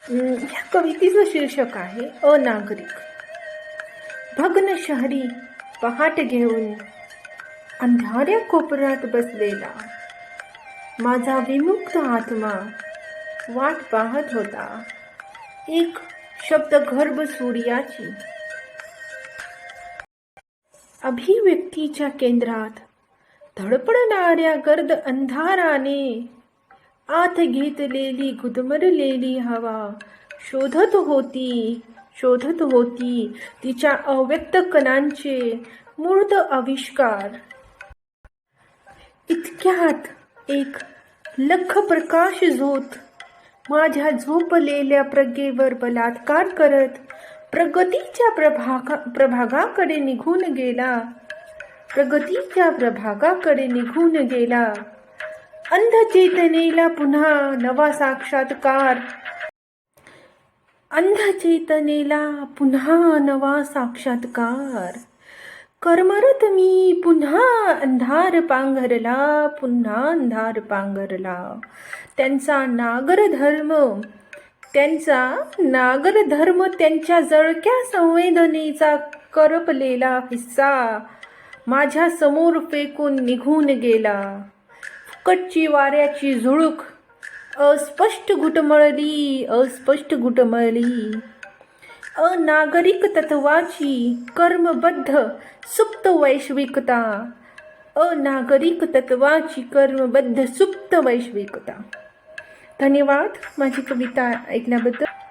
ह्या कवितेचं शीर्षक आहे अनागरिक. भग्न शहरी पहाट घेऊन अंधाऱ्या कोपऱ्यात बसलेला माझा विमुक्त आत्मा वाट पाहत होता एक शब्द गर्भ सूर्याची. अभिव्यक्तीच्या केंद्रात धडपडणाऱ्या गर्द अंधाराने आत घेतलेली गुदमरलेली हवा शोधत होती तिच्या अव्यक्त कणांचे मूर्त आविष्कार. इतक्यात एक लख प्रकाश झोत माझ्या झोपलेल्या प्रज्ञेवर बलात्कार करत प्रगतीच्या प्रभागाकडे निघून गेला. अंधचेतनेला पुन्हा नवा साक्षात्कार. कर्मरत मी पुन्हा अंधार पांघरला. त्यांचा नागरधर्म त्यांच्या जळक्या संवेदनेचा करपलेला हिस्सा माझ्या समोर फेकून निघून गेला. फुकटची वाऱ्याची झुळूक अस्पष्ट घुटमळली. अनागरिक तत्वाची कर्मबद्ध सुप्त वैश्विकता. धन्यवाद माझी कविता ऐकल्याबद्दल.